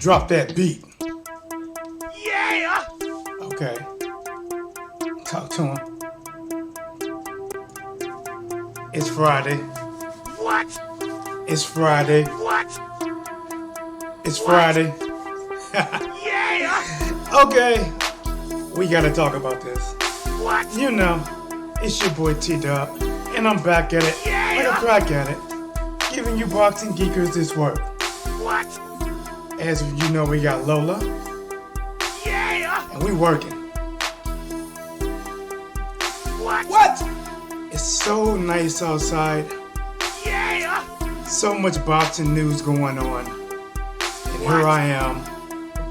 Drop that beat. Yeah! Okay. Talk to him. It's Friday. What? It's Friday. What? It's What? Friday. Yeah! Okay. We gotta talk about this. What? You know, it's your boy T-Dub, and I'm back at it like a crack at it, giving you boxing geekers this work. What? As you know, we got Lola, Yeah! and we working. What? It's so nice outside. Yeah! So much boxing news going on. And here I am,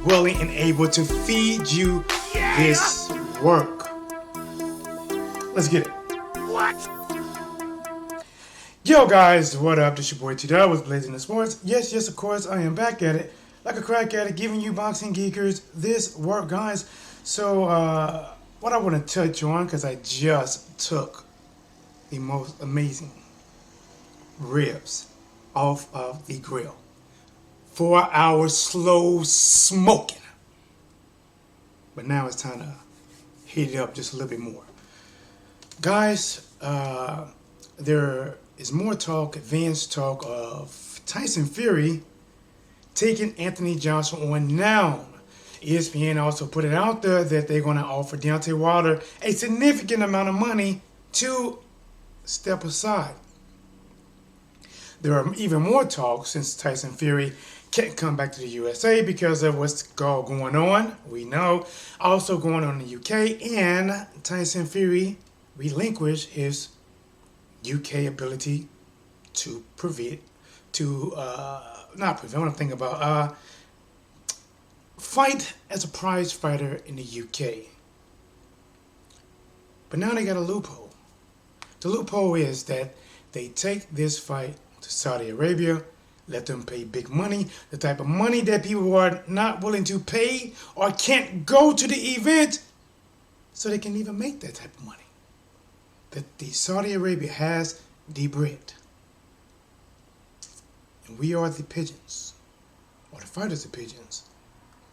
willing and able to feed you this work. Let's get it. What? Yo guys, what up? This your boy T-Dub with Blazing the Sports. Yes, of course, I am back at it, like a crack at it, giving you boxing geekers this work, guys. So, what I want to touch on, because I just took the most amazing ribs off of the grill. 4 hours slow smoking. But now it's time to heat it up just a little bit more. Guys, there is more talk, advanced talk of Tyson Fury taking Anthony Johsua on now. ESPN also put it out there that they're going to offer Deontay Wilder a significant amount of money to step aside. There are even more talks since Tyson Fury can't come back to the USA because of what's going on. We know. Also going on in the UK, and Tyson Fury relinquished his UK ability to fight as a prize fighter in the UK. But now they got a loophole. The loophole is that they take this fight to Saudi Arabia, let them pay big money, the type of money that people are not willing to pay or can't go to the event, so they can even make that type of money. That the Saudi Arabia has the bread. And we are the pigeons, or the fighters are pigeons,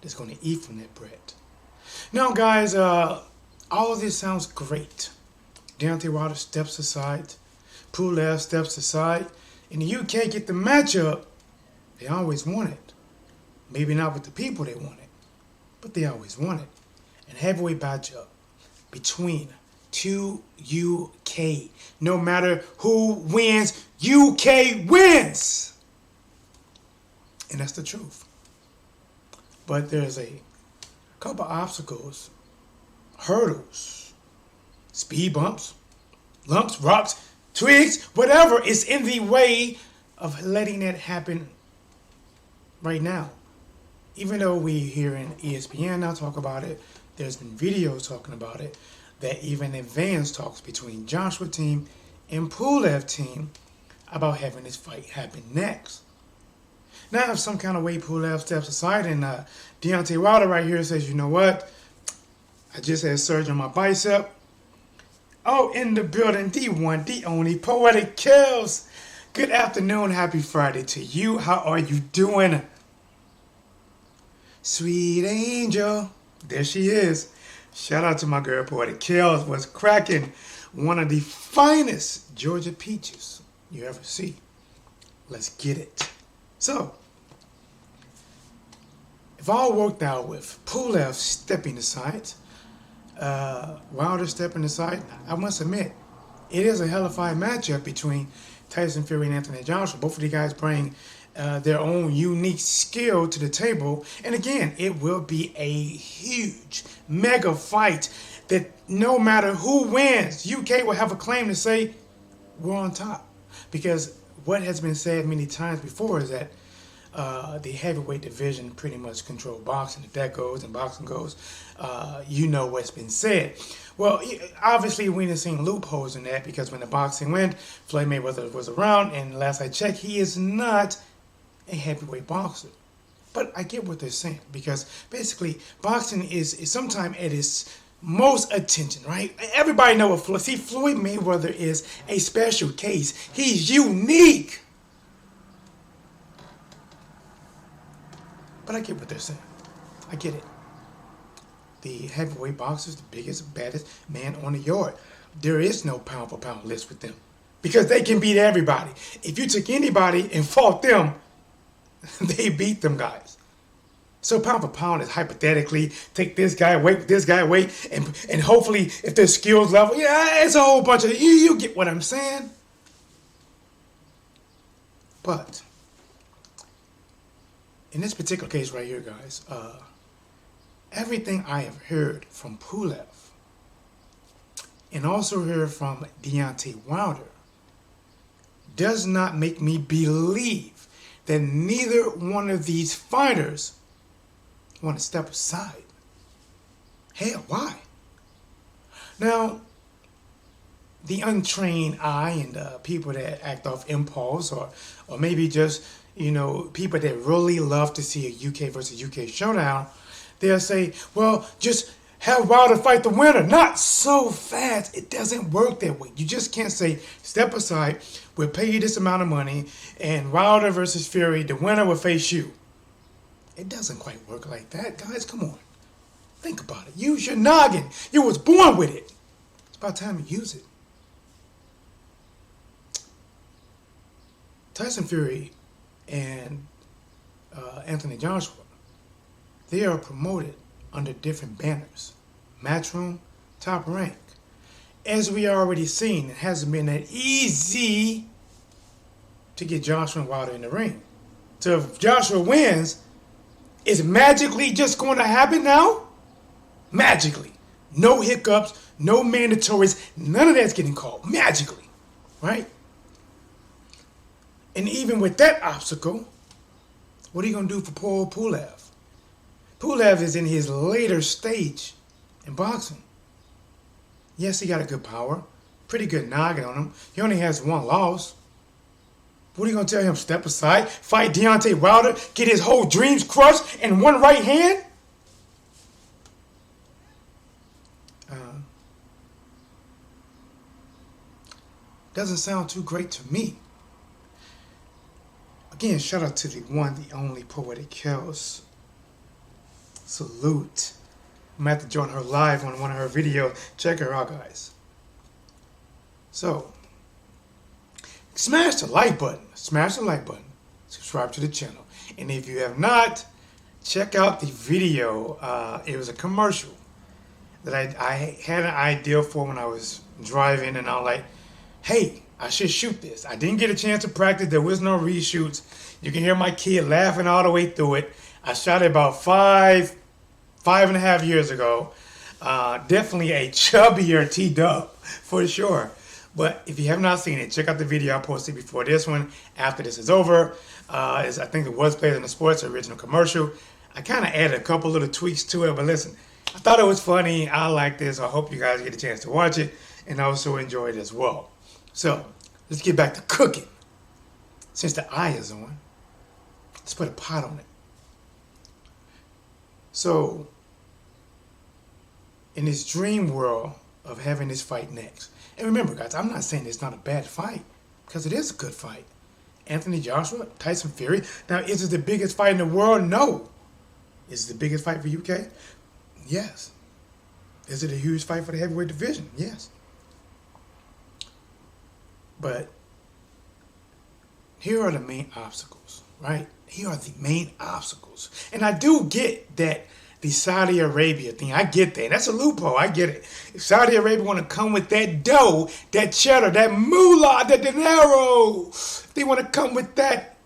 that's going to eat from that bread. Now, guys, all of this sounds great. Deontay Wilder steps aside. Pulev steps aside. In the UK, get the matchup they always wanted. Maybe not with the people they wanted, but they always wanted. And heavyweight matchup between two UK. No matter who wins, UK wins. And that's the truth. But there's a couple obstacles, hurdles, speed bumps, lumps, rocks, twigs, whatever is in the way of letting that happen right now. Even though we hear in ESPN now talk about it, there's been videos talking about it, that even advanced talks between Joshua team and Pulev team about having this fight happen next. Now, if some kind of way Pulev steps aside and Deontay Wilder right here says, you know what, I just had surgery on my bicep. Oh, in the building, the one, the only Poetic Kills. Good afternoon, happy Friday to you. How are you doing? Sweet angel, there she is. Shout out to my girl, Poetic Kills. Was cracking. One of the finest Georgia peaches you ever see. Let's get it. So, if all worked out with Pulev stepping aside, Wilder stepping aside, I must admit, it is a hellified matchup between Tyson Fury and Anthony Joshua. Both of the guys bring their own unique skill to the table. And again, it will be a huge, mega fight that no matter who wins, UK will have a claim to say, we're on top. Because what has been said many times before is that the heavyweight division pretty much control boxing. If that goes and boxing goes, you know what's been said. Well, obviously we didn't see loopholes in that, because when the boxing went, Floyd Mayweather was around, and last I checked, he is not a heavyweight boxer. But I get what they're saying, because basically boxing is sometimes at its most attention, right? Everybody know what Floyd. See, Floyd Mayweather is a special case. He's unique. But I get what they're saying. I get it. The heavyweight boxers, the biggest, baddest man on the yard. There is no pound for pound list with them. Because they can beat everybody. If you took anybody and fought them, they beat them guys. So pound for pound is hypothetically take this guy weight with this guy weight, and hopefully if their skills level, yeah, it's a whole bunch of you get what I'm saying. But in this particular case right here, guys, everything I have heard from Pulev and also heard from Deontay Wilder does not make me believe that neither one of these fighters want to step aside. Hell, why? Now, the untrained eye and people that act off impulse or maybe just, people that really love to see a UK versus UK showdown, they'll say, well, just have Wilder fight the winner. Not so fast. It doesn't work that way. You just can't say, step aside, we'll pay you this amount of money, and Wilder versus Fury, the winner will face you. It doesn't quite work like that, guys. Come on. Think about it. Use your noggin. You was born with it. It's about time you use it. Tyson Fury and Anthony Joshua, they are promoted under different banners. Matchroom, Top Rank. As we already seen, it hasn't been that easy to get Joshua and Wilder in the ring. So if Joshua wins, is magically just going to happen now? Magically. No hiccups, no mandatories, none of that's getting called. Magically. Right? And even with that obstacle, what are you going to do for poor Pulev? Pulev is in his later stage in boxing. Yes, he got a good power. Pretty good noggin on him. He only has one loss. What are you going to tell him? Step aside, fight Deontay Wilder, get his whole dreams crushed in one right hand? Doesn't sound too great to me. Again, shout out to the one, the only Poetic Kills. Salute. I'm going to have to join her live on one of her videos. Check her out, guys. So, smash the like button. Smash the like button. Subscribe to the channel. And if you have not, check out the video. It was a commercial that I had an idea for when I was driving, and I was like, hey, I should shoot this. I didn't get a chance to practice. There was no reshoots. You can hear my kid laughing all the way through it. I shot it about 5.5 years ago. Definitely a chubbier T-Dub, for sure. But if you have not seen it, check out the video I posted before this one. After this is over, I think it was Players in the Sports, original commercial. I kind of added a couple little tweaks to it, but listen, I thought it was funny. I like this. I hope you guys get a chance to watch it and also enjoy it as well. So, let's get back to cooking. Since the eye is on, let's put a pot on it. So, in this dream world of having this fight next, and remember, guys, I'm not saying it's not a bad fight, because it is a good fight. Anthony Joshua, Tyson Fury. Now, is it the biggest fight in the world? No. Is it the biggest fight for UK? Yes. Is it a huge fight for the heavyweight division? Yes. But here are the main obstacles, right? Here are the main obstacles. And I do get that the Saudi Arabia thing. I get that. That's a loophole. I get it. If Saudi Arabia want to come with that dough, that cheddar, that moolah, that dinero, they want to come with that.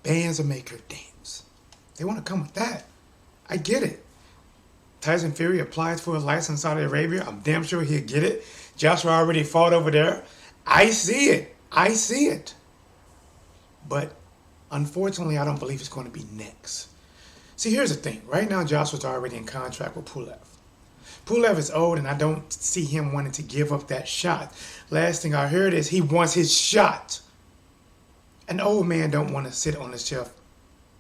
Bands will make her dance. They want to come with that. I get it. Tyson Fury applies for a license in Saudi Arabia. I'm damn sure he'll get it. Joshua already fought over there. I see it. I see it. But unfortunately, I don't believe it's going to be next. See, here's the thing. Right now, Joshua's already in contract with Pulev. Pulev is old, and I don't see him wanting to give up that shot. Last thing I heard is he wants his shot. An old man don't want to sit on his shelf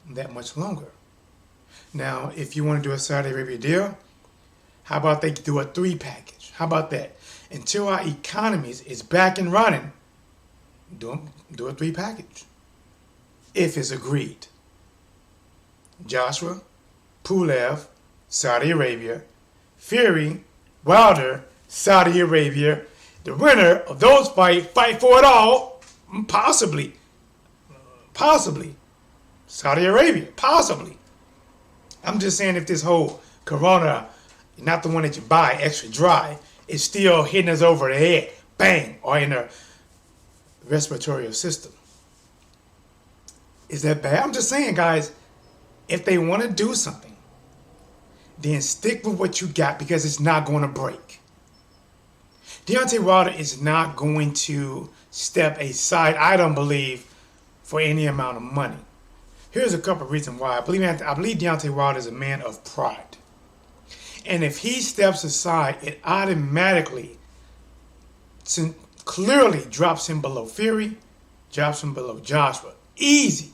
that much longer. Now, if you want to do a Saudi Arabia deal, how about they do a 3-package? How about that? Until our economies is back and running, do a 3-package. If it's agreed. Joshua, Pulev, Saudi Arabia, Fury, Wilder, Saudi Arabia. The winner of those fight for it all, possibly, Saudi Arabia, possibly. I'm just saying if this whole Corona, not the one that you buy extra dry, is still hitting us over the head, bang, or in the respiratory system. Is that bad? I'm just saying, guys, if they want to do something, then stick with what you got because it's not going to break. Deontay Wilder is not going to step aside, I don't believe, for any amount of money. Here's a couple of reasons why. I believe Deontay Wilder is a man of pride. And if he steps aside, it automatically, clearly drops him below Fury, drops him below Joshua. Easy.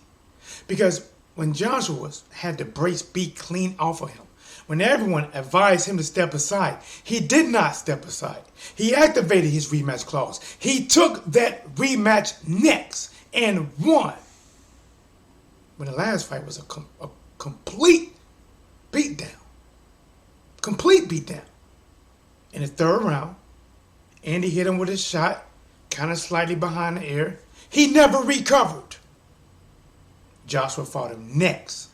Because when Joshua had the brace beat clean off of him, when everyone advised him to step aside, he did not step aside. He activated his rematch clause. He took that rematch next and won. When the last fight was a complete beatdown. Complete beatdown. In the third round, Andy hit him with a shot, kind of slightly behind the ear. He never recovered. Joshua fought him next.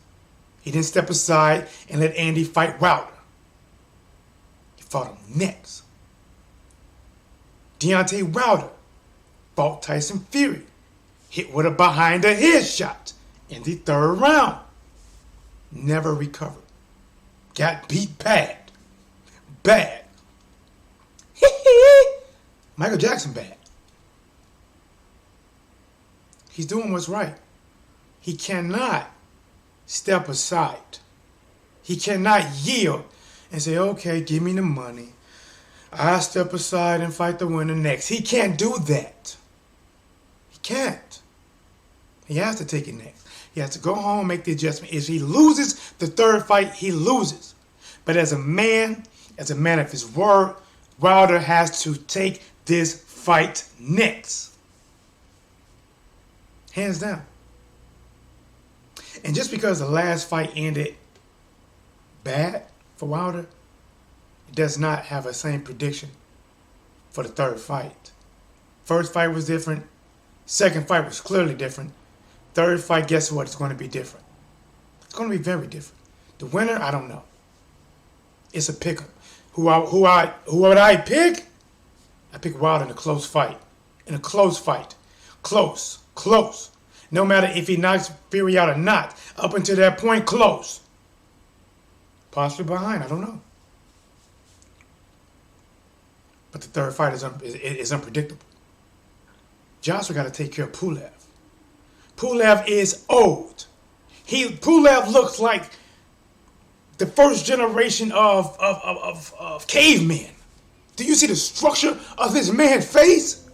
He didn't step aside and let Andy fight Wilder. He fought him next. Deontay Wilder fought Tyson Fury. Hit with a behind the head shot in the third round. Never recovered. Got beat bad. Bad. Michael Jackson bad. He's doing what's right. He cannot step aside. He cannot yield and say, okay, give me the money. I'll step aside and fight the winner next. He can't do that. He can't. He has to take it next. He has to go home, make the adjustment. If he loses the third fight, he loses. But as a man of his word, Wilder has to take this fight next. Hands down. And just because the last fight ended bad for Wilder, it does not have a same prediction for the third fight. First fight was different. Second fight was clearly different. Third fight, guess what? It's going to be different. It's going to be very different. The winner, I don't know. It's a pick 'em. Who would I pick? I pick Wilder in a close fight. In a close fight. Close. No matter if he knocks Fury out or not. Up until that point, close. Possibly behind, I don't know. But the third fight is unpredictable. Johsua got to take care of Pulev. Pulev is old. Pulev looks like the first generation of cavemen. Do you see the structure of this man's face?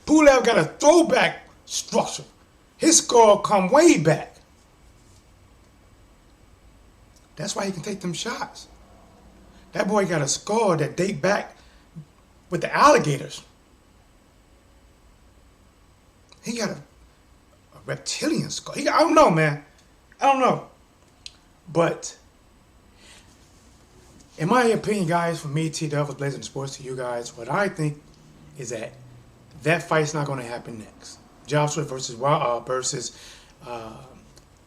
Pulev got a throwback structure. His skull come way back. That's why he can take them shots. That boy got a skull that date back with the alligators. He got a reptilian skull. I don't know, man. I don't know. But in my opinion, guys, for me, T-Dub, Blazing Sports, to you guys, what I think is that fight's not going to happen next. Joshua versus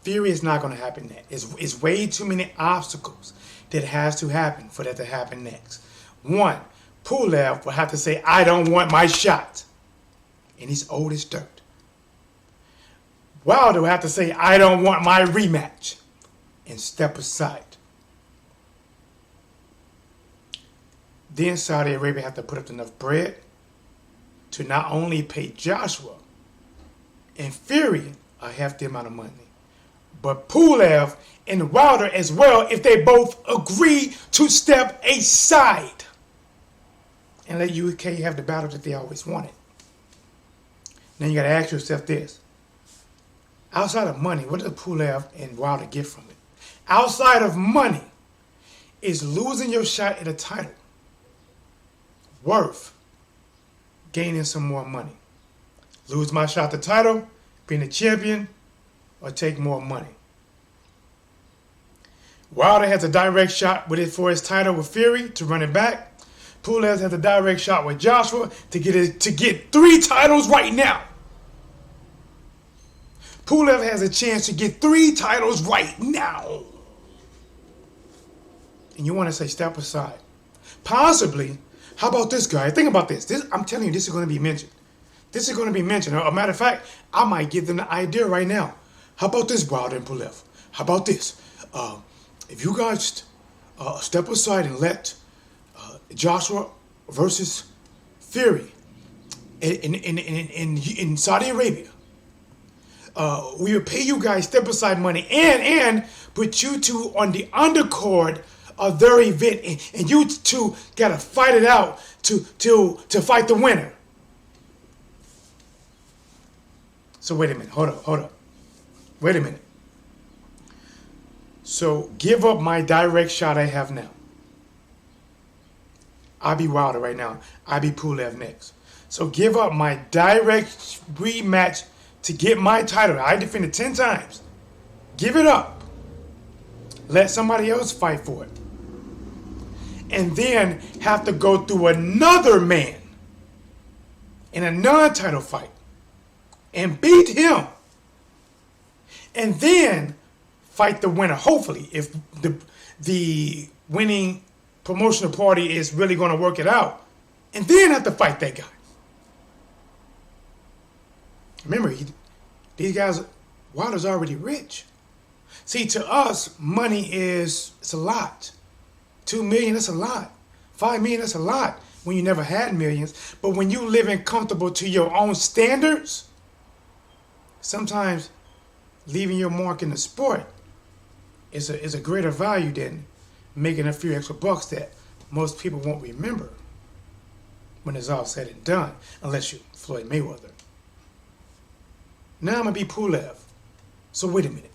Fury is not going to happen next. It's way too many obstacles that has to happen for that to happen next. One, Pulev will have to say, I don't want my shot. And he's old as dirt. Wilder will have to say, I don't want my rematch. And step aside. Then Saudi Arabia have to put up enough bread to not only pay Joshua and Fury a hefty amount of money, but Pulev and Wilder as well if they both agree to step aside and let UK have the battle that they always wanted. Then you got to ask yourself this. Outside of money, what does Pulev and Wilder get from it? Outside of money, is losing your shot at a title worth gaining some more money? Lose my shot at the title, being a champion, or take more money? Wilder has a direct shot with it for his title with Fury to run it back. Pulev has a direct shot with Joshua to get 3 titles right now. Pulev has a chance to get 3 titles right now. And you want to say step aside. Possibly, how about this guy? Think about this. I'm telling you, this is going to be mentioned. This is going to be mentioned. As a matter of fact, I might give them the idea right now. How about this, Wilder and Pulev? How about this? If you guys step aside and let Joshua versus Fury in Saudi Arabia, we will pay you guys step aside money and put you two on the undercard of their event, and you two gotta fight it out to fight the winner. So wait a minute, hold up. Wait a minute. So give up my direct shot I have now. I'll be Wilder right now. I'll be Pulev next. So give up my direct rematch to get my title. I defended 10 times. Give it up. Let somebody else fight for it. And then have to go through another man in a non-title fight and beat him. And then fight the winner, hopefully, if the winning promotional party is really going to work it out. And then have to fight that guy. Remember, these guys, Wilder's already rich. See, to us, money it's a lot. $2 million, that's a lot. $5 million, that's a lot when you never had millions. But when you living comfortable to your own standards, sometimes leaving your mark in the sport is a greater value than making a few extra bucks that most people won't remember when it's all said and done, unless you're Floyd Mayweather. Now I'm going to be Pulev. So wait a minute.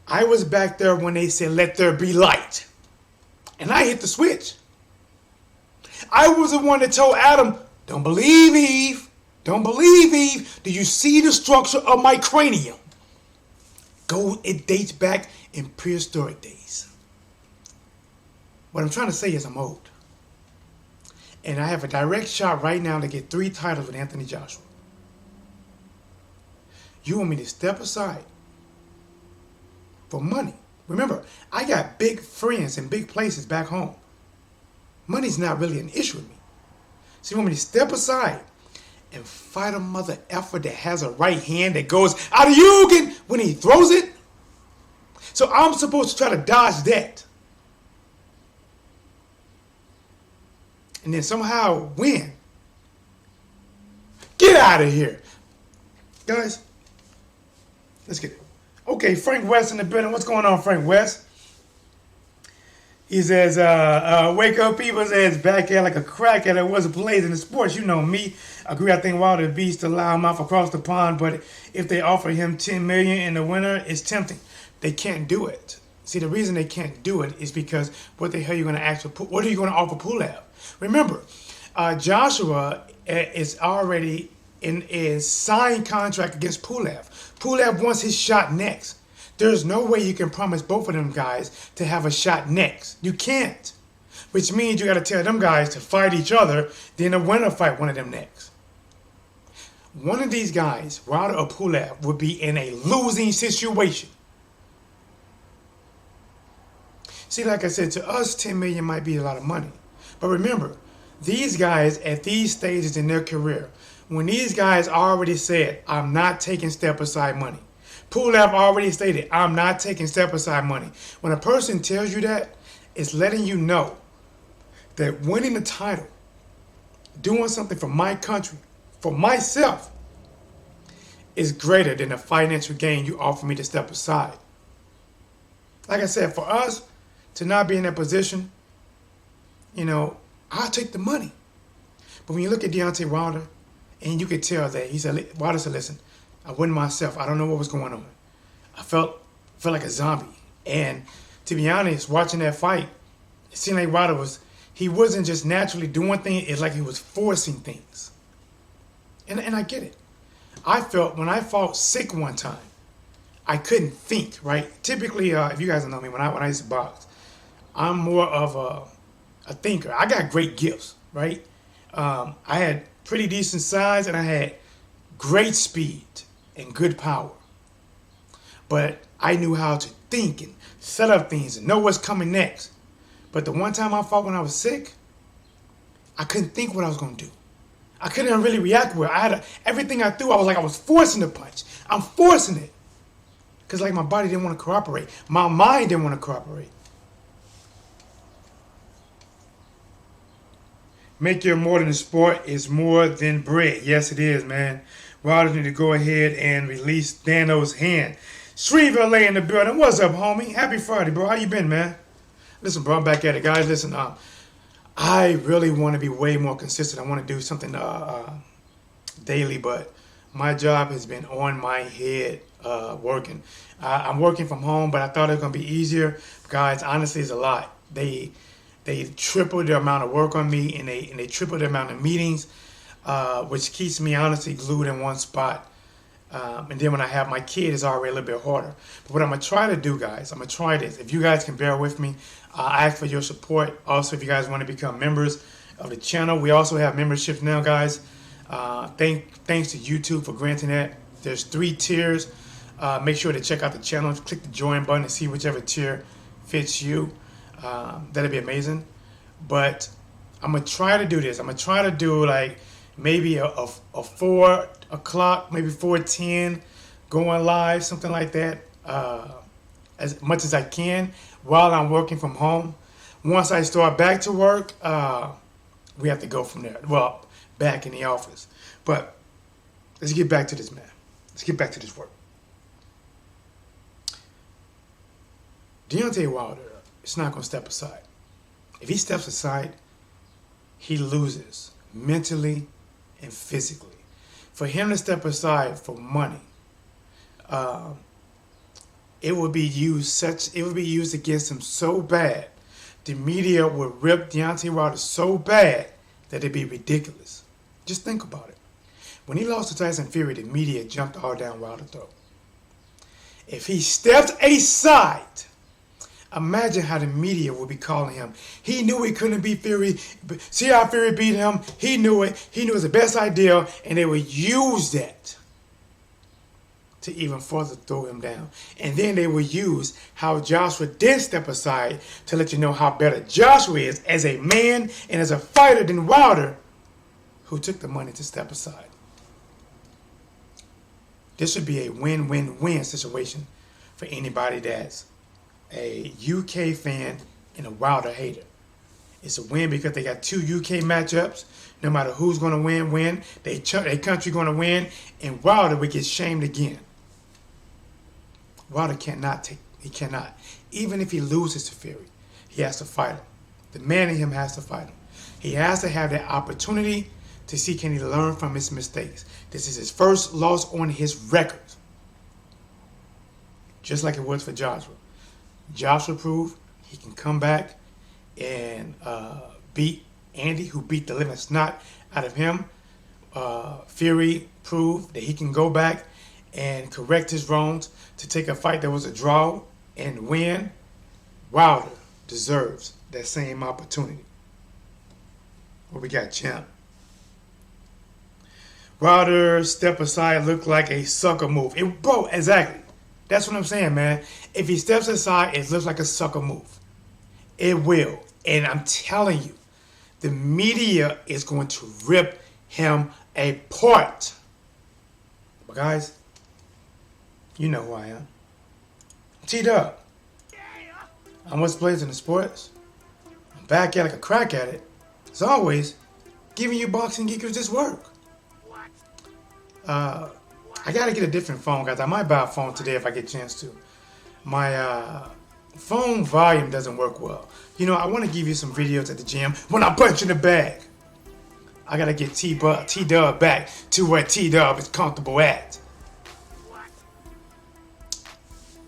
I was back there when they said, let there be light. And I hit the switch. I was the one that told Adam, don't believe Eve. Don't believe Eve. Do you see the structure of my cranium? It dates back in prehistoric days. What I'm trying to say is I'm old. And I have a direct shot right now to get 3 titles with Anthony Joshua. You want me to step aside for money? Remember, I got big friends in big places back home. Money's not really an issue with me. So you want me to step aside and fight a mother effer that has a right hand that goes out of Yugen when he throws it? So I'm supposed to try to dodge that. And then somehow win. Get out of here. Guys, let's get it. Okay, Frank West in the building. What's going on, Frank West? He says, wake up, people. Says, back at like a crackhead that wasn't blazing the sports. You know me. Agree, I think Wilder beats the loudmouth across the pond, but if they offer him $10 million in the winner, it's tempting. They can't do it. See, the reason they can't do it is because what the hell are you going to ask for? What are you going to offer Pulev? Remember, Joshua is already in a signed contract against Pulev. Pulev wants his shot next. There's no way you can promise both of them guys to have a shot next. You can't. Which means you got to tell them guys to fight each other, then the winner fight one of them next. One of these guys, Wilder or Pulev, would be in a losing situation. See, like I said, to us, $10 million might be a lot of money. But remember, these guys at these stages in their career, when these guys already said, I'm not taking step-aside money. Pulev already stated, I'm not taking step-aside money. When a person tells you that, it's letting you know that winning the title, doing something for my country, for myself, is greater than the financial gain you offer me to step aside. Like I said, for us to not be in that position, I'll take the money. But when you look at Deontay Wilder, and you could tell that Wilder said, listen, I wasn't myself. I don't know what was going on. I felt like a zombie. And to be honest, watching that fight, it seemed like Wilder wasn't just naturally doing things. It's like he was forcing things. And I get it. I felt when I fought sick one time, I couldn't think, right? Typically, if you guys don't know me, when I used to box, I'm more of a thinker. I got great gifts, right? I had pretty decent size and I had great speed and good power. But I knew how to think and set up things and know what's coming next. But the one time I fought when I was sick, I couldn't think what I was going to do. I couldn't really react well. Everything I threw, I was forcing the punch. I'm forcing it. Because like my body didn't want to cooperate. My mind didn't want to cooperate. Make your more than a sport is more than bread. Yes, it is, man. Wilder need to go ahead and release Dano's hand. Shreveville LA in the building. What's up, homie? Happy Friday, bro. How you been, man? Listen, bro, I'm back at it, guys. Listen, I really want to be way more consistent. I want to do something daily, but my job has been on my head working. I'm working from home, but I thought it was going to be easier. Guys, honestly, it's a lot. They tripled the amount of work on me, and they tripled the amount of meetings, which keeps me honestly glued in one spot. And then when I have my kid, it's already a little bit harder. But what I'm going to try to do, guys, I'm going to try this. If you guys can bear with me, I ask for your support. Also, if you guys want to become members of the channel, we also have memberships now, guys. Thanks to YouTube for granting that. There's 3 tiers. Make sure to check out the channel. Click the join button and see whichever tier fits you. That'd be amazing. But I'm going to try to do this. I'm going to try to do like maybe a 4 o'clock, maybe 4:10, going live, something like that, as much as I can while I'm working from home. Once I start back to work, we have to go from there. Well, back in the office. But let's get back to this, man. Let's get back to this work. Deontay Wilder is not going to step aside. If he steps aside, he loses mentally and physically. For him to step aside for money, it would be used against him so bad. The media would rip Deontay Wilder so bad that it'd be ridiculous. Just think about it. When he lost to Tyson Fury, the media jumped all down Wilder's throat. If he stepped aside, imagine how the media would be calling him. He knew he couldn't beat Fury. See how Fury beat him? He knew it. He knew it was the best idea, and they would use that to even further throw him down. And then they would use how Johsua did step aside to let you know how better Johsua is as a man and as a fighter than Wilder, who took the money to step aside. This would be a win-win-win situation for anybody that's a UK fan and a Wilder hater. It's a win because they got 2 UK matchups. No matter who's going to win. Their country going to win, and Wilder would get shamed again. Wilder cannot. Even if he loses to Fury, he has to fight him. The man in him has to fight him. He has to have that opportunity to see can he learn from his mistakes. This is his first loss on his record. Just like it was for Johsua. Johsua proved he can come back and beat Andy, who beat the living snot out of him. Fury proved that he can go back and correct his wrongs to take a fight that was a draw and win. Wilder deserves that same opportunity. What we got, champ? Wilder step aside looked like a sucker move. Bro, exactly. That's what I'm saying, man. If he steps aside, it looks like a sucker move. It will. And I'm telling you, the media is going to rip him apart. But guys, you know who I am. T-Dub. I'm what's plays in the sports. I'm back at it like a crack at it. As always, giving you boxing geekers this work. I gotta get a different phone, guys. I might buy a phone today if I get a chance to. My phone volume doesn't work well. You know, I want to give you some videos at the gym when I punch in the bag. I gotta get T-Dub back to where T-Dub is comfortable at.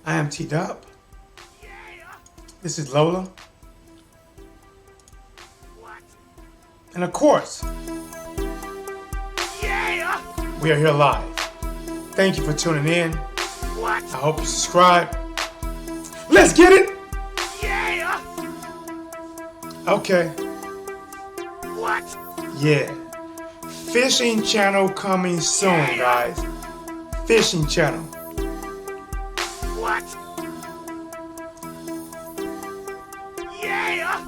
I am T-Dub. This is Lola. And of course, we are here live. Thank you for tuning in. I hope you subscribe. Let's get it. Yeah. Okay. What? Yeah. Fishing channel coming soon, guys. Fishing channel. What? Yeah.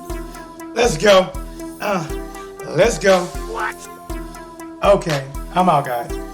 Let's go. Let's go. What? Okay. I'm out, guys.